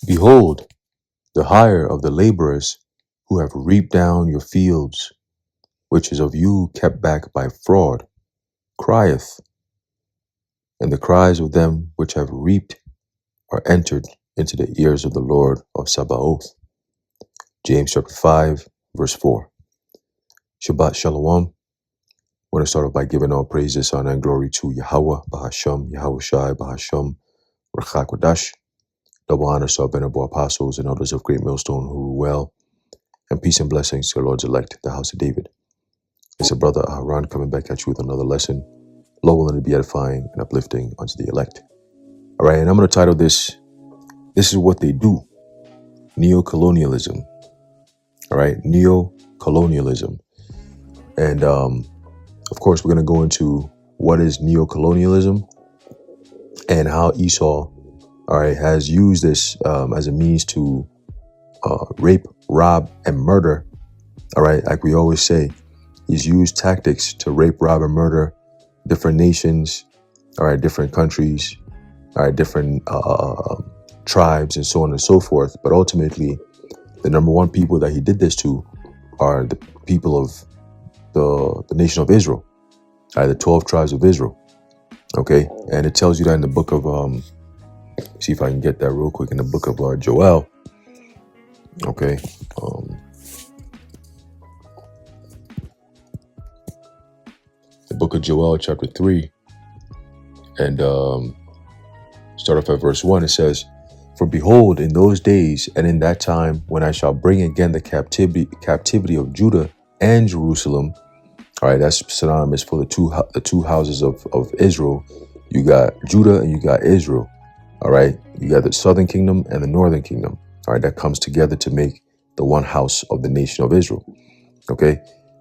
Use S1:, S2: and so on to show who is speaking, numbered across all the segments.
S1: Behold, the hire of the laborers who have reaped down your fields, which is of you kept back by fraud, crieth, and the cries of them which have reaped are entered into the ears of the Lord of Sabaoth. James chapter 5, verse 4. Shabbat Shalom. I want to start off by giving all praises, honor, and glory to Yahweh, Bahasham, Yahweh Shai, Bahasham, Rachak Wadash. Double honor to our venerable apostles and elders of Great Millstone who rule well, and peace and blessings to the Lord's elect, the house of David. It's a brother Aharon coming back at you with another lesson, Lord willing to be edifying and uplifting unto the elect. All right, and I'm going to title this is what they do, Neocolonialism. All right, Neocolonialism. And of course, we're going to go into what is Neocolonialism and how Esau, all right, has used this as a means to rape, rob, and murder. All right, like we always say, he's used tactics to rape, rob, and murder different nations, all right, different countries, all right, different tribes, and so on and so forth. But ultimately, the number one people that he did this to are the people of the nation of Israel, all right, the 12 tribes of Israel. Okay, and it tells you that in the book of see if I can get that real quick in the book of Joel. Okay, the book of Joel, chapter 3, and start off at verse 1. It says, "For behold, in those days and in that time, when I shall bring again the captivity of Judah and Jerusalem." All right, that's synonymous for the two houses of Israel. You got Judah and you got Israel. All right, you got the southern kingdom and the northern kingdom. All right, that comes together to make the one house of the nation of Israel. Okay,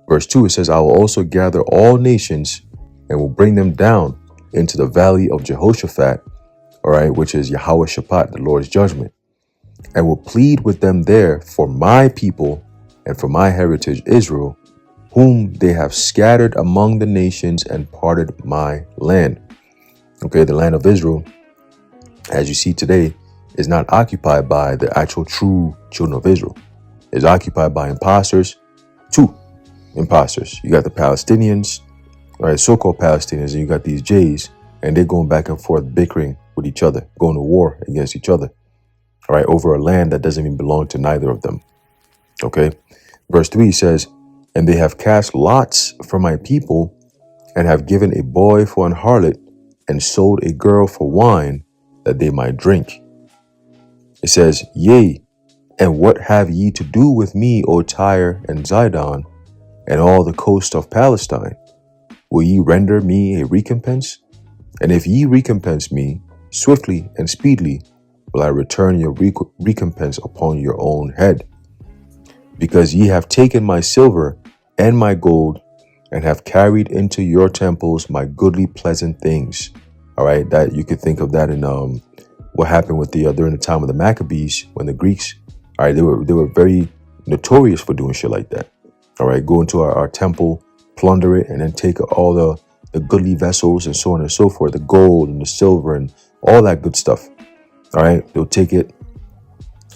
S1: verse 2, it says, "I will also gather all nations and will bring them down into the valley of Jehoshaphat," all right, which is Yahweh Shaphat, the Lord's judgment, "and will plead with them there for my people and for my heritage Israel, whom they have scattered among the nations and parted my land." Okay, the land of Israel, as you see today, is not occupied by the actual true children of Israel. It's occupied by imposters, two imposters. You got the Palestinians, right, so-called Palestinians, and you got these Jays, and they're going back and forth, bickering with each other, going to war against each other, all right, over a land that doesn't even belong to neither of them. Okay, verse 3 says, "And they have cast lots for my people, and have given a boy for an harlot, and sold a girl for wine, that they might drink." It says, "Yea, and what have ye to do with me, O Tyre and Zidon, and all the coast of Palestine? Will ye render me a recompense? And if ye recompense me, swiftly and speedily will I return your recompense upon your own head. Because ye have taken my silver and my gold, and have carried into your temples my goodly pleasant things." All right, that you could think of that in what happened with the during the time of the Maccabees, when the Greeks, all right, they were very notorious for doing shit like that. All right, go into our temple, plunder it, and then take all the goodly vessels and so on and so forth, the gold and the silver and all that good stuff. All right, they'll take it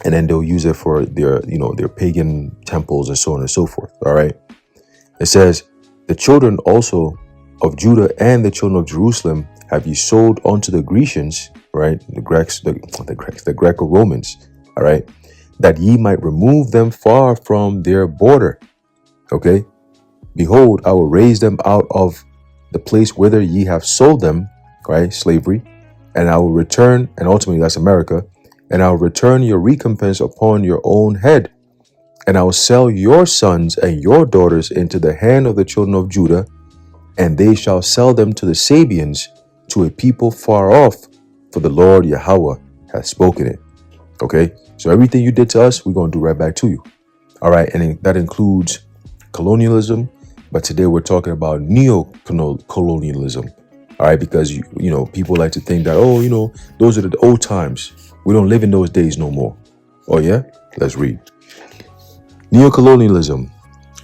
S1: and then they'll use it for their, their pagan temples and so on and so forth. All right, it says, "The children also of Judah and the children of Jerusalem have ye sold unto the Grecians," right, the Greco-Romans, all right, "that ye might remove them far from their border." Okay, "Behold, I will raise them out of the place whither ye have sold them," right, slavery, "and I will return," and ultimately that's America, "and I will return your recompense upon your own head. And I will sell your sons and your daughters into the hand of the children of Judah, and they shall sell them to the Sabians, to a people far off, for the Lord Yahweh hath spoken it." Okay, so everything you did to us, we're going to do right back to you. All right, and that includes colonialism, but today we're talking about neo-colonialism. All right, because people like to think that, those are the old times. We don't live in those days no more. Oh yeah, let's read. Neocolonialism,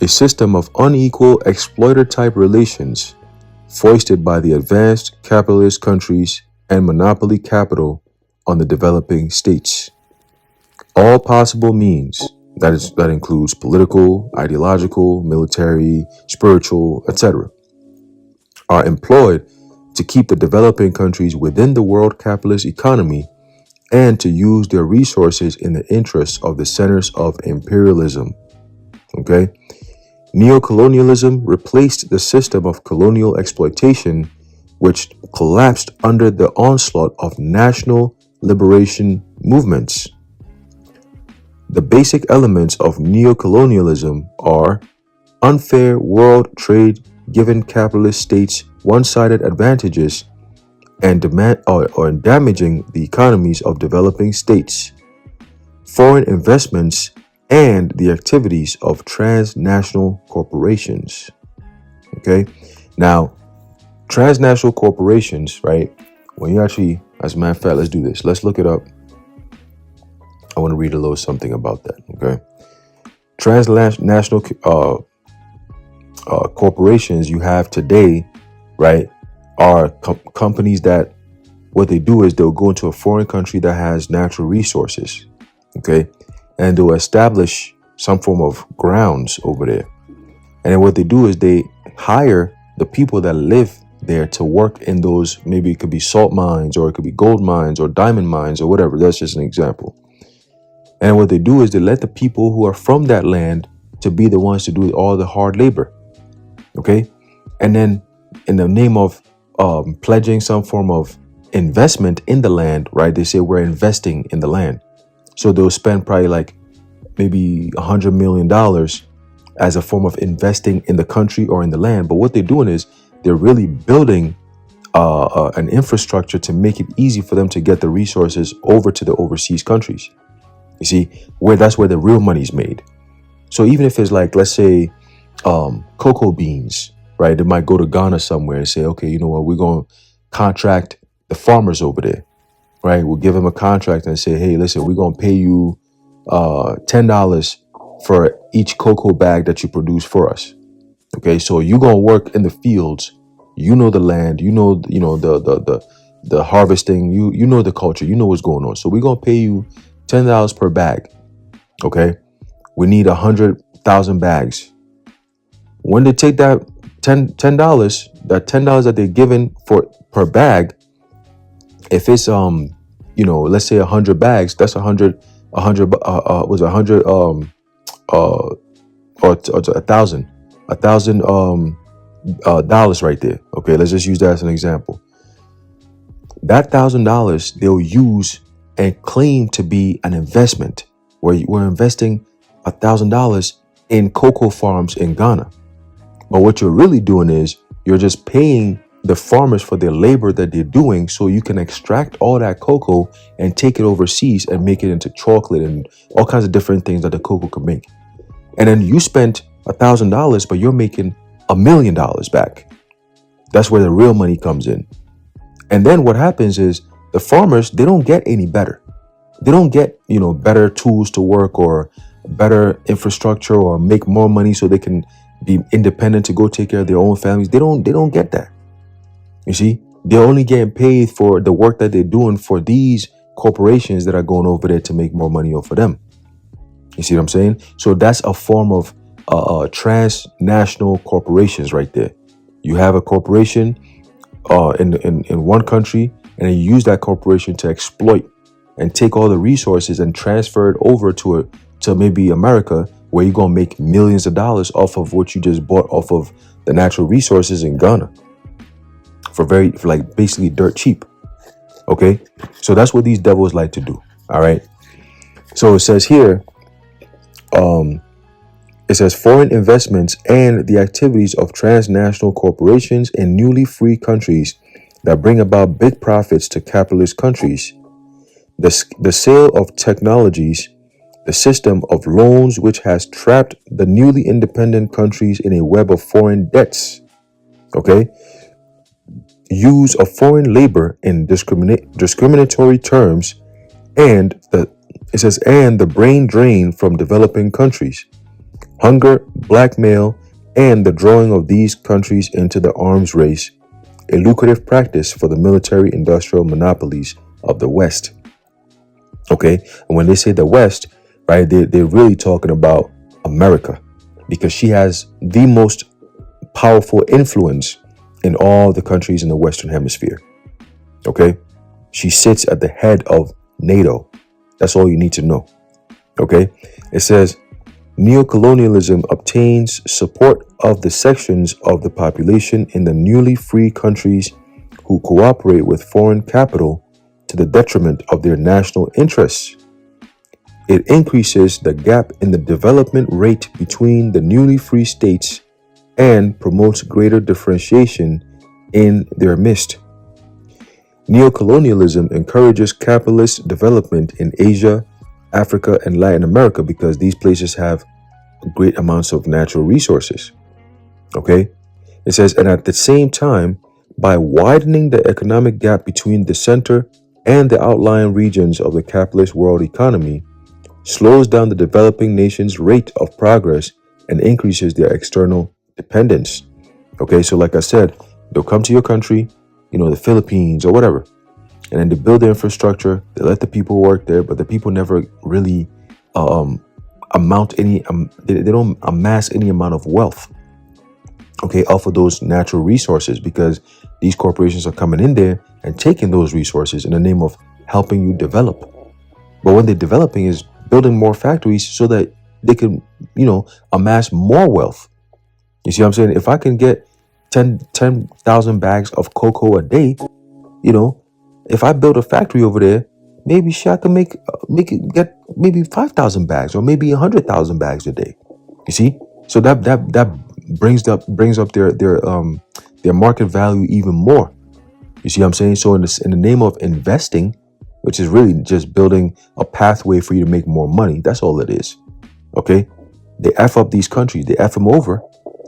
S1: a system of unequal exploiter-type relations foisted by the advanced capitalist countries and monopoly capital on the developing states. All possible means, that includes political, ideological, military, spiritual, etc., are employed to keep the developing countries within the world capitalist economy and to use their resources in the interests of the centers of imperialism. Okay? Neocolonialism replaced the system of colonial exploitation, which collapsed under the onslaught of national liberation movements. The basic elements of neocolonialism are unfair world trade giving capitalist states one-sided advantages and damaging the economies of developing states, foreign investments, and the activities of transnational corporations. Okay, now transnational corporations, right? When you actually, as a matter of fact, let's do this. Let's look it up. I want to read a little something about that. Okay, transnational corporations you have today, right, are companies that what they do is they'll go into a foreign country that has natural resources, okay, and they'll establish some form of grounds over there. And then what they do is they hire the people that live there to work in those, maybe it could be salt mines or it could be gold mines or diamond mines or whatever. That's just an example. And what they do is they let the people who are from that land to be the ones to do all the hard labor. Okay. And then in the name of pledging some form of investment in the land, right? They say we're investing in the land. So they'll spend probably like maybe $100 million as a form of investing in the country or in the land. But what they're doing is they're really building an infrastructure to make it easy for them to get the resources over to the overseas countries. You see, that's where the real money's made. So even if it's like, let's say, cocoa beans, right? They might go to Ghana somewhere and say, okay, you know what, we're going to contract the farmers over there, right? We'll give them a contract and say, hey, listen, we're going to pay you $10 for each cocoa bag that you produce for us. Okay, so you're going to work in the fields, you know the land, you know the harvesting, you know the culture, you know what's going on. So we're going to pay you $10 per bag. Okay, we need 100,000 bags. When they take that $10, that $10 that they're given for per bag, if it's let's say 100 bags, that's 100 was 100 or $1,000 right there. Okay, let's just use that as an example. That $1,000 they'll use and claim to be an investment, where we're investing $1,000 in cocoa farms in Ghana. But what you're really doing is you're just paying the farmers for their labor that they're doing, so you can extract all that cocoa and take it overseas and make it into chocolate and all kinds of different things that the cocoa can make. And then you spent $1,000, but you're making $1 million back. That's where the real money comes in. And then what happens is the farmers, they don't get any better. They don't get, better tools to work or better infrastructure or make more money so they can be independent to go take care of their own families. They don't get that. You see, they're only getting paid for the work that they're doing for these corporations that are going over there to make more money off of them. You see what I'm saying? So that's a form of transnational corporations right there. You have a corporation in one country, and then you use that corporation to exploit and take all the resources and transfer it over to maybe America, where you're gonna make millions of dollars off of what you just bought off of the natural resources in Ghana for basically dirt cheap. Okay, so that's what these devils like to do. All right, so it says here, it says foreign investments and the activities of transnational corporations in newly free countries that bring about big profits to capitalist countries. The sale of technologies, the system of loans which has trapped the newly independent countries in a web of foreign debts. Okay, use of foreign labor in discriminatory terms, and the brain drain from developing countries, hunger, blackmail, and the drawing of these countries into the arms race, a lucrative practice for the military industrial monopolies of the West. Okay. And when they say the West, right, they're really talking about America, because she has the most powerful influence in all the countries in the Western Hemisphere. Okay. She sits at the head of NATO. That's all you need to know. Okay. It says neocolonialism obtains support of the sections of the population in the newly free countries who cooperate with foreign capital to the detriment of their national interests. It increases the gap in the development rate between the newly free states and promotes greater differentiation in their midst. Neocolonialism encourages capitalist development in Asia, Africa, and Latin America because these places have great amounts of natural resources. Okay? It says, and at the same time, by widening the economic gap between the center and the outlying regions of the capitalist world economy, slows down the developing nation's rate of progress and increases their external dependence. Okay, so like I said, they'll come to your country, the Philippines or whatever, and then they build the infrastructure, they let the people work there, but the people never really they don't amass any amount of wealth, okay, off of those natural resources, because these corporations are coming in there and taking those resources in the name of helping you develop. But what they're developing is building more factories so that they can, amass more wealth. You see what I'm saying? If I can get 10,000 bags of cocoa a day, if I build a factory over there, maybe I can get maybe 5,000 bags or maybe 100,000 bags a day. You see? So that brings up their market value even more. You see what I'm saying? So in the name of investing, which is really just building a pathway for you to make more money, that's all it is. Okay? They F up these countries, they F them over,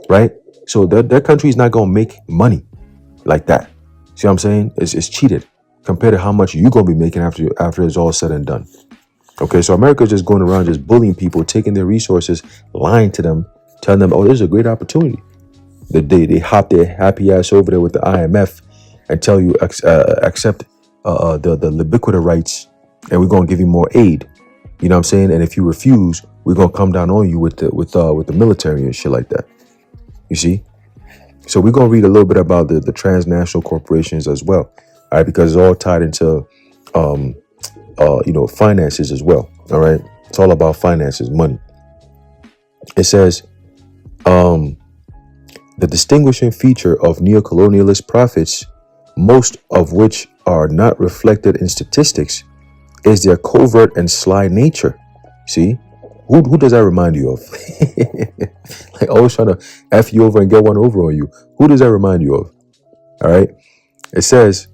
S1: right? So their country is not going to make money like that. See what I'm saying? It's cheated compared to how much you're going to be making after it's all said and done. Okay, so America is just going around just bullying people, taking their resources, lying to them, telling them, oh, there's a great opportunity. They hop their happy ass over there with the IMF and tell you accept the libiquity rights, and we're going to give you more aid. You know what I'm saying? And if you refuse, we're going to come down on you with the military and shit like that. You see? So we're going to read a little bit about the transnational corporations as well. All right, because it's all tied into finances as well. All right, it's all about finances, money. It says the distinguishing feature of neocolonialist profits, most of which are not reflected in statistics, is their covert and sly nature. See, who does that remind you of? Like always trying to F you over and get one over on you. Who does that remind you of? All right, it says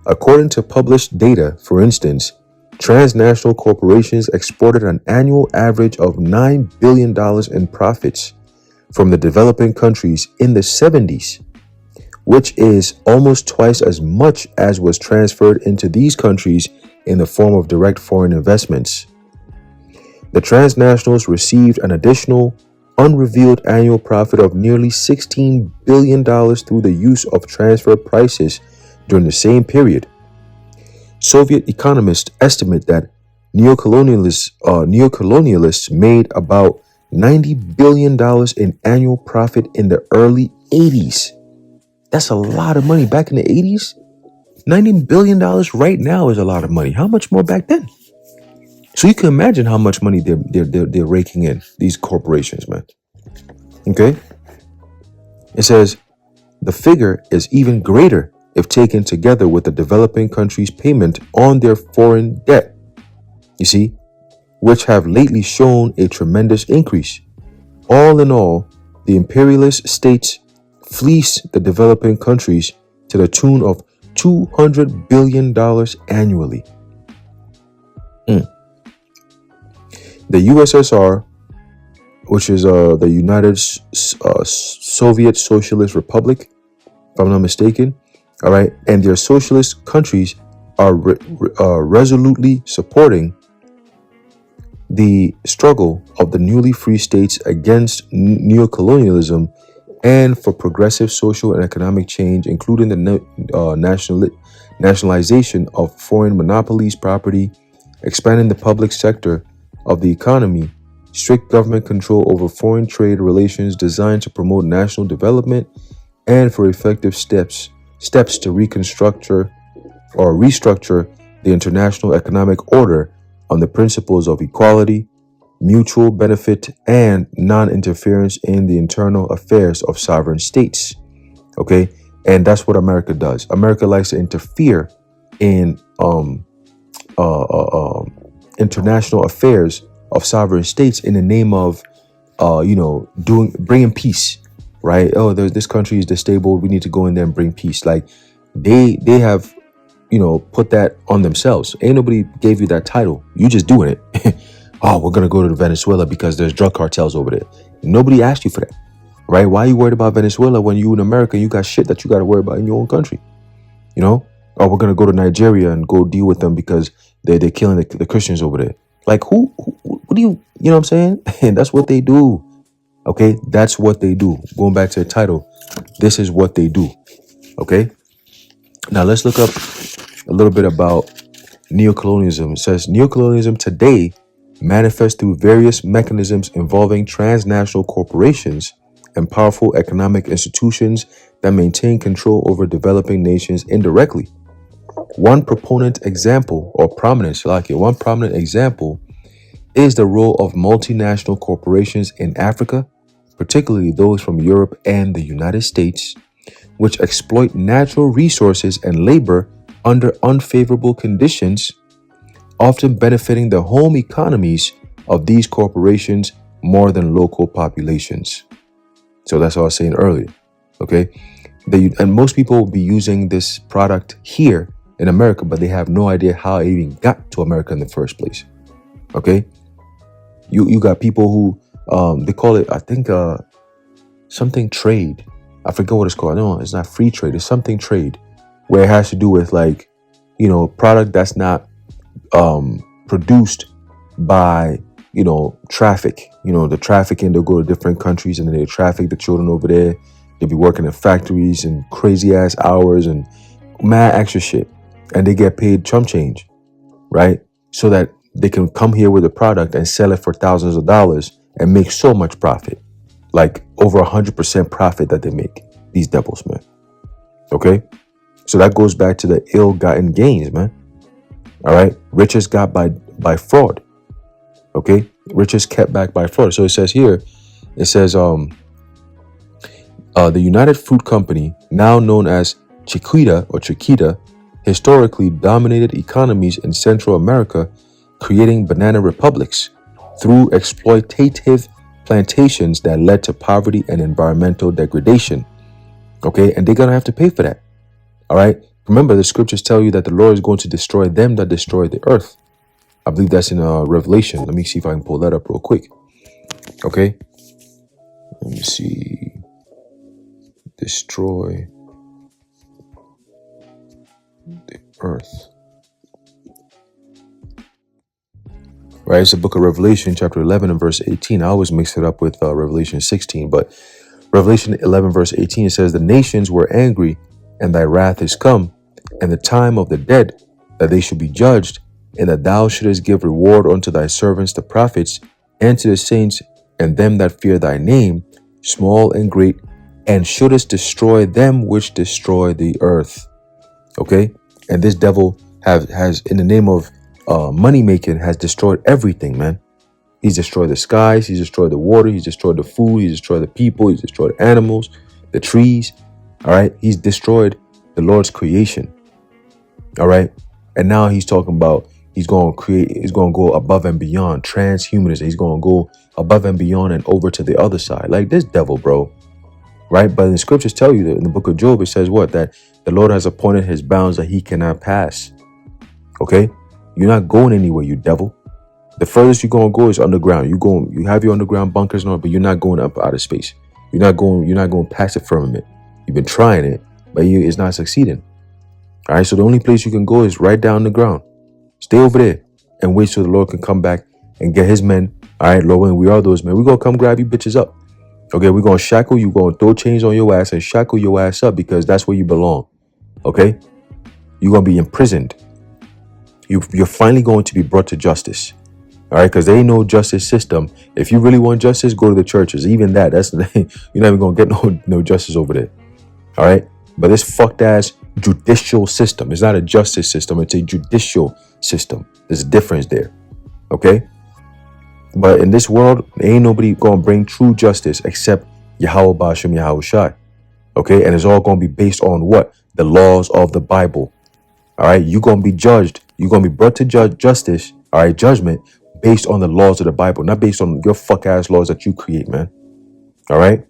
S1: according to published data, for instance, transnational corporations exported an annual average of $9 billion in profits from the developing countries in the 70s, which is almost twice as much as was transferred into these countries in the form of direct foreign investments. The transnationals received an additional unrevealed annual profit of nearly $16 billion through the use of transfer prices during the same period. Soviet economists estimate that neocolonialists made about $90 billion in annual profit in the early 80s. That's a lot of money back in the 80s. $90 billion right now is a lot of money. How much more back then? So you can imagine how much money they're raking in, these corporations, man. Okay? It says the figure is even greater if taken together with the developing countries' payment on their foreign debt, you see, which have lately shown a tremendous increase. All in all, the imperialist states fleece the developing countries to the tune of $200 billion annually. The USSR, which is the United Soviet Socialist Republic, if I'm not mistaken, all right, and their socialist countries are resolutely supporting the struggle of the newly free states against neocolonialism and for progressive social and economic change, including the nationalization of foreign monopolies, property, expanding the public sector of the economy, strict government control over foreign trade relations designed to promote national development, and for effective steps to restructure the international economic order on the principles of equality, mutual benefit, and non-interference in the internal affairs of sovereign states. Okay, and that's what America does. America likes to interfere in international affairs of sovereign states in the name of bringing peace, right? Oh, this country is disabled, we need to go in there and bring peace. Like they have put that on themselves. Ain't nobody gave you that title, you just doing it. Oh, we're gonna go to Venezuela because there's drug cartels over there. Nobody asked you for that, right? Why are you worried about Venezuela when you in America, you got shit that you got to worry about in your own country? Or we're gonna go to Nigeria and go deal with them because they're killing the Christians over there. Like who what do you know what I'm saying? And that's what they do. Okay, that's what they do. Going back to the title, this is what they do. Okay, now let's look up a little bit about neocolonialism. It says neocolonialism today manifests through various mechanisms involving transnational corporations and powerful economic institutions that maintain control over developing nations indirectly. One prominent example is the role of multinational corporations in Africa, particularly those from Europe and the United States, which exploit natural resources and labor under unfavorable conditions, often benefiting the home economies of these corporations more than local populations. So that's what I was saying earlier. Okay, and most people will be using this product here in America, but they have no idea how it even got to America in the first place. Okay, you got people who they call it, I think, something trade. I forget what it's called. No, it's not free trade. It's something trade, where it has to do with product that's not produced by traffic. The trafficking, they'll go to different countries and then they traffic the children over there. They'll be working in factories and crazy ass hours and mad extra shit, and they get paid chump change, right? So that they can come here with a product and sell it for thousands of dollars and make so much profit, like over 100% profit that they make, these devils, man. Okay, so that goes back to the ill-gotten gains, man. All right, riches got by fraud. Okay, riches kept back by fraud. So it says here, the United Fruit Company, now known as Chiquita, historically dominated economies in Central America, creating banana republics through exploitative plantations that led to poverty and environmental degradation. Okay, and they're gonna have to pay for that. All right, remember the scriptures tell you that the Lord is going to destroy them that destroy the earth. I believe that's in Revelation. Let me see if I can pull that up real quick. Okay, let me see. Destroy the earth. Right, it's the book of Revelation, chapter 11 and verse 18. I always mix it up with Revelation 16, but Revelation 11 verse 18, it says, "The nations were angry, and thy wrath is come, and the time of the dead, that they should be judged, and that thou shouldest give reward unto thy servants the prophets, and to the saints, and them that fear thy name, small and great, and shouldest destroy them which destroy the earth." Okay, and this devil has in the name of money making, has destroyed everything, man. He's destroyed the skies, he's destroyed the water, he's destroyed the food, he's destroyed the people, he's destroyed animals, the trees. All right, he's destroyed the Lord's creation. All right, and now he's talking about he's going to go above and beyond transhumanism. He's going to go above and beyond and over to the other side, like this devil, bro. Right, but the scriptures tell you that in the book of Job, it says what? That the Lord has appointed his bounds that he cannot pass. Okay, you're not going anywhere, you devil. The furthest you're gonna go is underground. You have your underground bunkers and all, but you're not going up out of space. You're not going past the firmament. You've been trying it, but it's not succeeding. All right, so the only place you can go is right down the ground. Stay over there and wait till the Lord can come back and get his men. All right, Lord, when we are those men, we're gonna come grab you bitches up. Okay, we're gonna shackle you, gonna throw chains on your ass and shackle your ass up because that's where you belong. Okay, you're gonna be imprisoned. You're finally going to be brought to justice. All right, because there ain't no justice system. If you really want justice, go to the churches. Even that's you're not even gonna get no justice over there. All right, but this fucked ass judicial system. It's not a justice system. It's a judicial system. There's a difference there. Okay, but in this world, ain't nobody gonna bring true justice except Yahweh Bashem Yahweh Shai. Okay, and it's all gonna be based on what? The laws of the Bible. All right, you're gonna be judged. You're gonna be brought to justice. All right, judgment based on the laws of the Bible, not based on your fuck ass laws that you create, man. All right,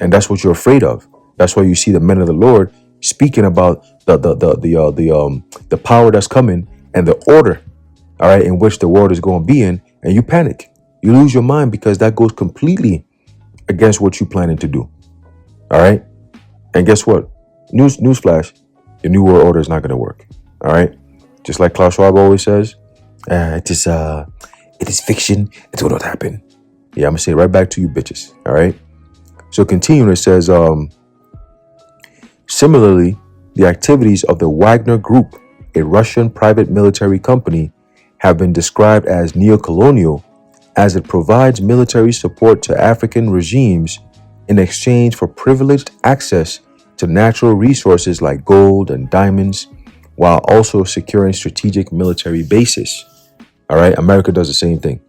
S1: and that's what you're afraid of. That's why you see the men of the Lord speaking about the power that's coming and the order, all right, in which the world is going to be in, and you panic. You lose your mind because that goes completely against what you're planning to do. All right, and guess what? Newsflash, the new world order is not going to work. All right, just like Klaus Schwab always says, it is fiction. It will not happen. Yeah, I'm gonna say it right back to you, bitches. All right. So continuing, it says, similarly, the activities of the Wagner Group, a Russian private military company, have been described as neocolonial, as it provides military support to African regimes in exchange for privileged access to natural resources like gold and diamonds, while also securing strategic military bases. All right, America does the same thing.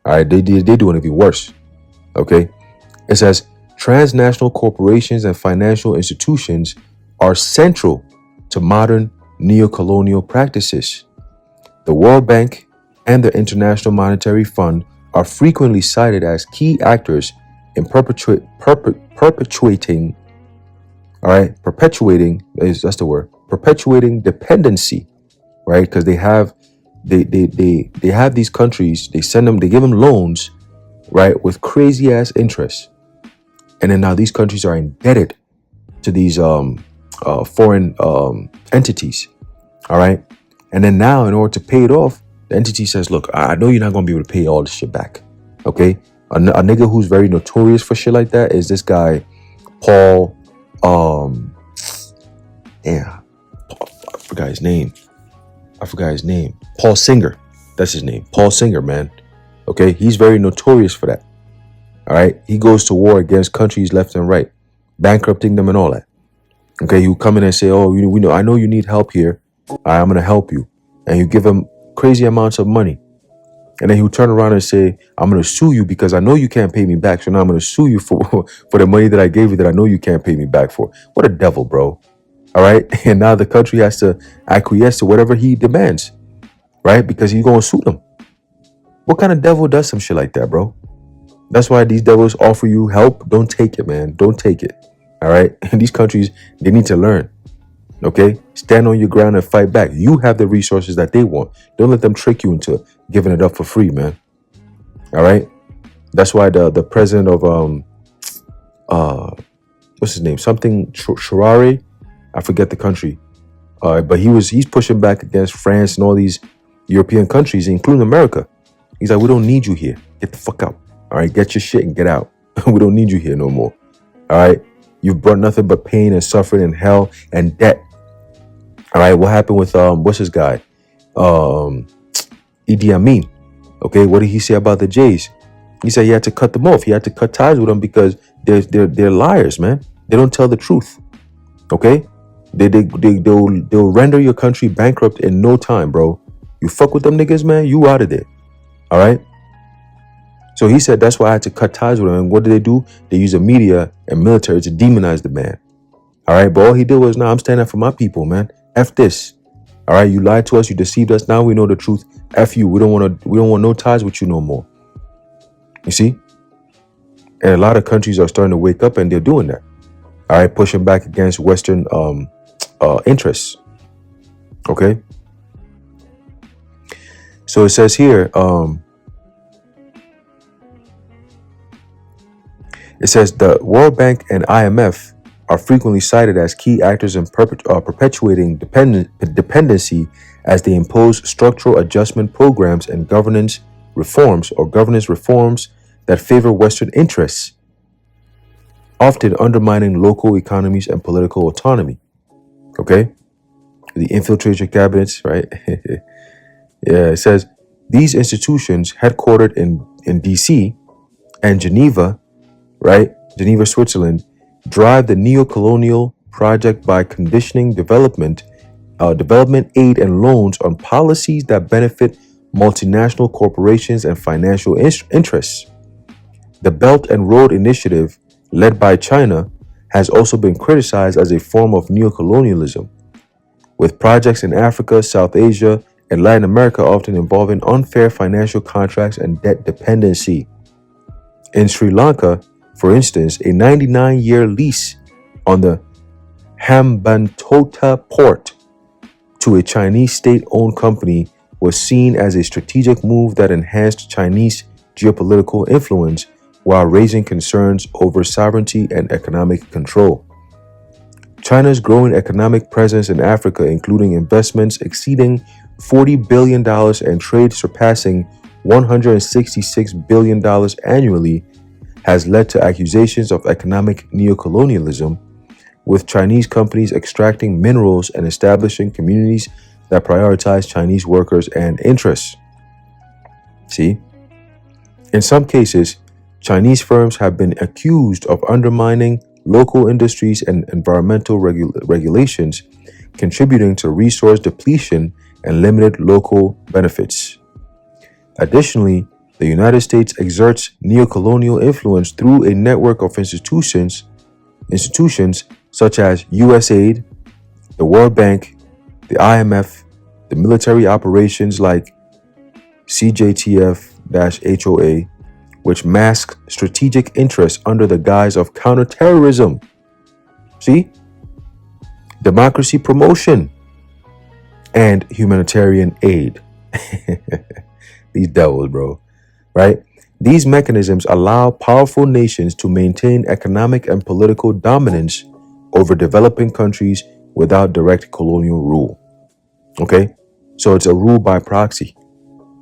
S1: All right, they do it even worse. Okay, it says transnational corporations and financial institutions are central to modern neocolonial practices. The World Bank and the International Monetary Fund are frequently cited as key actors in perpetuating, perpetuating dependency, right? Because they have these countries, they give them loans, right, with crazy ass interest. And then now these countries are indebted to these foreign entities. All right. And then now, in order to pay it off, the entity says, look, I know you're not going to be able to pay all this shit back. Okay. A nigga who's very notorious for shit like that is this guy, Paul. I forgot his name. Paul Singer. That's his name. Paul Singer, man. Okay. He's very notorious for that. All right. He goes to war against countries left and right, bankrupting them and all that. Okay. You come in and say, oh, we know, I know you need help here. I'm going to help you. And you give him crazy amounts of money. And then he'll turn around and say, I'm going to sue you because I know you can't pay me back. So now I'm going to sue you for the money that I gave you that I know you can't pay me back for. What a devil, bro. All right. And now the country has to acquiesce to whatever he demands. Right. Because he's going to sue them. What kind of devil does some shit like that, bro? That's why these devils offer you help. Don't take it, man. Don't take it. All right. And these countries, they need to learn. Okay. Stand on your ground and fight back. You have the resources that they want. Don't let them trick you into giving it up for free, man. All right. That's why the president of what's his name? Something Sharari. I forget the country. But he's pushing back against France and all these European countries, including America. He's like, we don't need you here. Get the fuck out. All right, get your shit and get out. We don't need you here no more. All right. You've brought nothing but pain and suffering and hell and debt. All right. What happened with what's his guy? Idi Amin. Okay, what did he say about the Jays? He said he had to cut them off. He had to cut ties with them because they're liars, man. They don't tell the truth. Okay, they'll render your country bankrupt in no time, bro. You fuck with them niggas, man, you out of there. All right. So he said that's why I had to cut ties with him. And what did they do? They use the media and military to demonize the man. All right, but all he did was, I'm standing up for my people, man. F this. All right, you lied to us, you deceived us. Now we know the truth. F you. We don't want no ties with you no more. You see? And a lot of countries are starting to wake up and they're doing that. All right, pushing back against Western interests. Okay. So it says here, it says the World Bank and IMF are frequently cited as key actors in perpetuating dependency as they impose structural adjustment programs and governance reforms that favor Western interests. often undermining local economies and political autonomy. Okay? The infiltration cabinets, right? Yeah, it says these institutions, headquartered in DC and Geneva, right? Geneva, Switzerland, drive the neocolonial project by conditioning development aid and loans on policies that benefit multinational corporations and financial interests. The Belt and Road Initiative, led by China, has also been criticized as a form of neocolonialism, with projects in Africa, South Asia, and Latin America often involving unfair financial contracts and debt dependency. In Sri Lanka, for instance, a 99-year lease on the Hambantota port to a Chinese state-owned company was seen as a strategic move that enhanced Chinese geopolitical influence while raising concerns over sovereignty and economic control. China's growing economic presence in Africa, including investments exceeding $40 billion and trade surpassing $166 billion annually, has led to accusations of economic neocolonialism, with Chinese companies extracting minerals and establishing communities that prioritize Chinese workers and interests. See? In some cases, Chinese firms have been accused of undermining local industries and environmental regulations, contributing to resource depletion and limited local benefits. Additionally, the United States exerts neocolonial influence through a network of institutions such as USAID, the World Bank, the IMF, the military operations like CJTF-HOA, which mask strategic interests under the guise of counterterrorism. See? Democracy promotion and humanitarian aid. These devils, bro. Right? These mechanisms allow powerful nations to maintain economic and political dominance over developing countries without direct colonial rule. Okay? So it's a rule by proxy.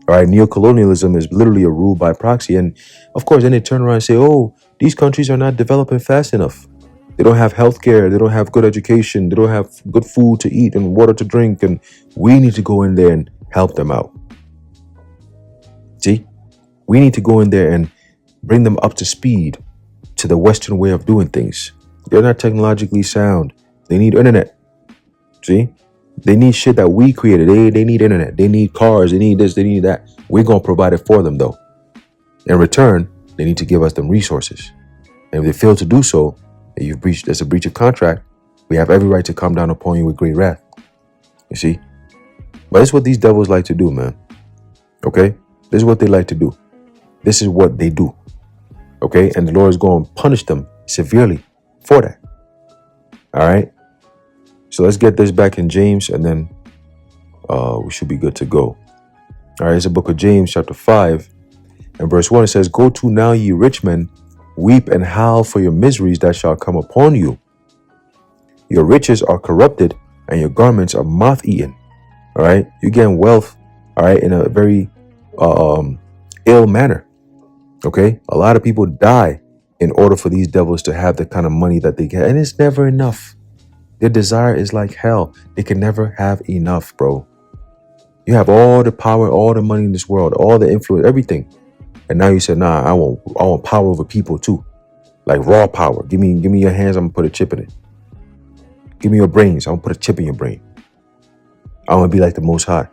S1: All right, neocolonialism is literally a rule by proxy. And of course, then they turn around and say, oh, these countries are not developing fast enough. They don't have healthcare. They don't have good education. They don't have good food to eat and water to drink. And we need to go in there and help them out. See, we need to go in there and bring them up to speed to the Western way of doing things. They're not technologically sound. They need internet. See? They need shit that we created. They need internet. They need cars. They need this. They need that. We're going to provide it for them, though. In return, they need to give us them resources. And if they fail to do so, and there's a breach of contract, we have every right to come down upon you with great wrath. You see? But it's what these devils like to do, man. Okay? This is what they like to do. This is what they do. Okay? And the Lord is going to punish them severely for that. All right? So let's get this back in James, and then we should be good to go. All right, it's the book of James, chapter 5, and verse 1. It says, go to now, ye rich men, weep and howl for your miseries that shall come upon you. Your riches are corrupted, and your garments are moth-eaten. All right, you're getting wealth, all right, in a very ill manner. Okay, a lot of people die in order for these devils to have the kind of money that they get, and it's never enough. Their desire is like hell. They can never have enough, bro. You have all the power, all the money in this world, all the influence, everything. And now you said, nah, I want power over people too. Like raw power. Give me your hands, I'm gonna put a chip in it. Give me your brains, I'm gonna put a chip in your brain. I wanna be like the Most High.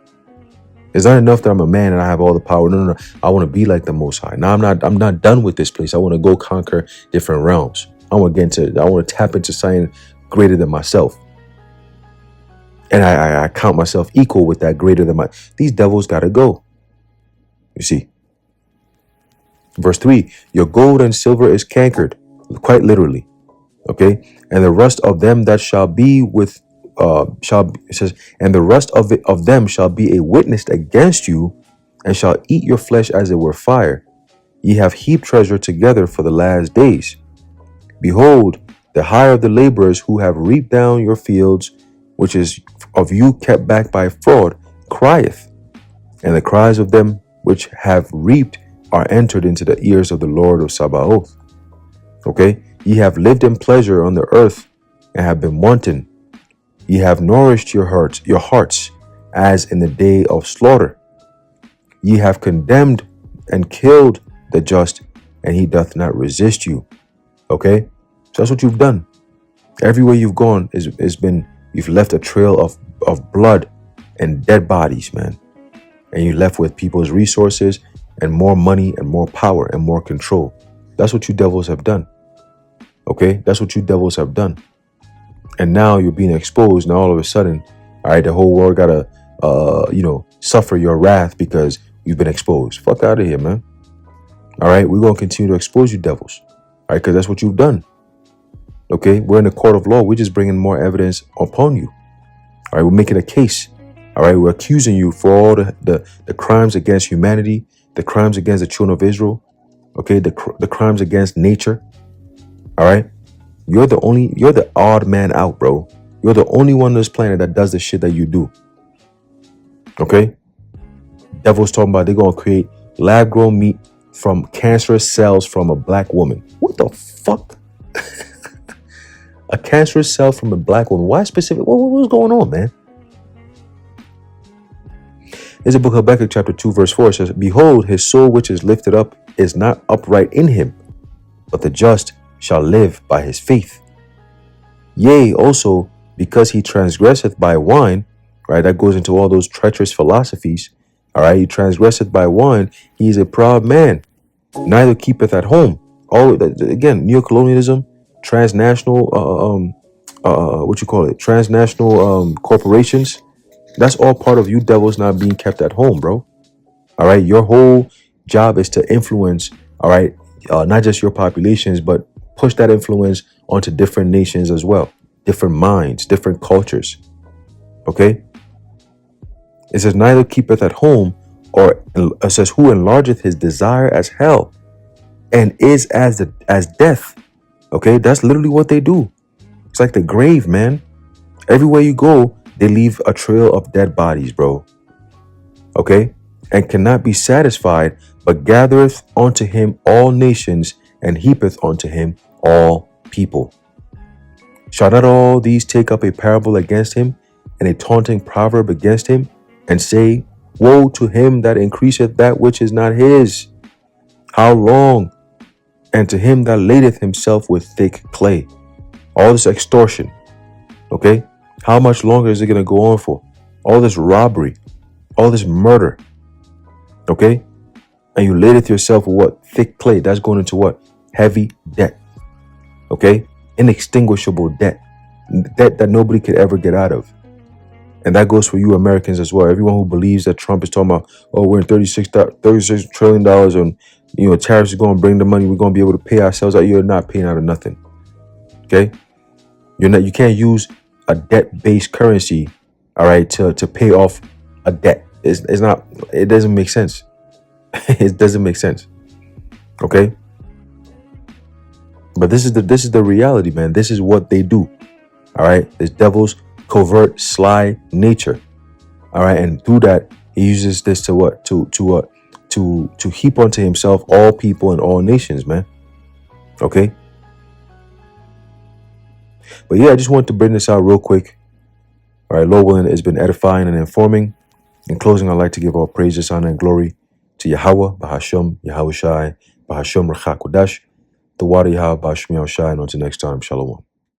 S1: It's not enough that I'm a man and I have all the power. No. I wanna be like the Most High. Now I'm not done with this place. I wanna go conquer different realms. I wanna tap into something greater than myself. And I count myself equal with that greater than these devils gotta go. You see. Verse 3, your gold and silver is cankered, quite literally. Okay. And the rust of them that shall be with it says, and the rust of them shall be a witness against you, and shall eat your flesh as it were fire. Ye have heaped treasure together for the last days. Behold, the hire of the laborers who have reaped down your fields, which is of you kept back by fraud, crieth. And the cries of them which have reaped are entered into the ears of the Lord of Sabaoth. Okay? Ye have lived in pleasure on the earth, and have been wanton. Ye have nourished your hearts, as in the day of slaughter. Ye have condemned and killed the just, and he doth not resist you. Okay? So that's what you've done. Everywhere you've gone you've left a trail of blood and dead bodies, man. And you left with people's resources and more money and more power and more control. That's what you devils have done. Okay? That's what you devils have done. And now you're being exposed. Now all of a sudden, all right, the whole world gotta suffer your wrath because you've been exposed. Fuck out of here, man. All right, we're gonna continue to expose you devils. All right, because that's what you've done. Okay, we're in the court of law. We're just bringing more evidence upon you. All right, we're making a case. All right, we're accusing you for all the crimes against humanity, the crimes against the children of Israel. Okay, the crimes against nature. All right, you're the odd man out, bro. You're the only one on this planet that does the shit that you do. Okay, devils talking about they're gonna create lab-grown meat from cancerous cells from a black woman. What the fuck? A cancerous cell from a black woman. Why specific? What's going on, man? There's a book of Habakkuk chapter 2 verse 4. It says, behold, his soul which is lifted up is not upright in him, but the just shall live by his faith. Yea, also, because he transgresseth by wine, right? That goes into all those treacherous philosophies. All right, he transgresseth by wine. He is a proud man, neither keepeth at home. All again, neocolonialism, transnational, transnational corporations. That's all part of you devils not being kept at home, bro. All right, your whole job is to influence. All right, not just your populations, but push that influence onto different nations as well, different minds, different cultures. Okay. It says, neither keepeth at home, or it says, who enlargeth his desire as hell, and is as death. Okay, that's literally what they do. It's like the grave, man. Everywhere you go, they leave a trail of dead bodies, bro. Okay, and cannot be satisfied, but gathereth unto him all nations, and heapeth unto him all people. Shall not all these take up a parable against him, and a taunting proverb against him, and say, woe to him that increaseth that which is not his? How long? And to him that ladeth himself with thick clay. All this extortion. Okay? How much longer is it going to go on for? All this robbery. All this murder. Okay? And you ladeth yourself with what? Thick clay. That's going into what? Heavy debt. Okay? Inextinguishable debt. Debt that nobody could ever get out of. And that goes for you Americans as well. Everyone who believes that Trump is talking about, oh, we're in $36 trillion and, tariffs are going to bring the money. We're going to be able to pay ourselves out. You're not paying out of nothing. Okay. You can't use a debt-based currency. All right. To pay off a debt. It doesn't make sense. It doesn't make sense. Okay. But this is the reality, man. This is what they do. All right. This devil's covert, sly nature. All right, and through that, he uses this to what? To heap onto himself all people and all nations, man. Okay. But yeah, I just wanted to bring this out real quick. All right, Lord willing, it's been edifying and informing. In closing, I'd like to give all praises, honor, and glory to Yahweh, Bahasham, Yahweh Shai, Bahasham Rachakodash, the water Yahweh, Bashmi Al Shai, and until next time, Shalom.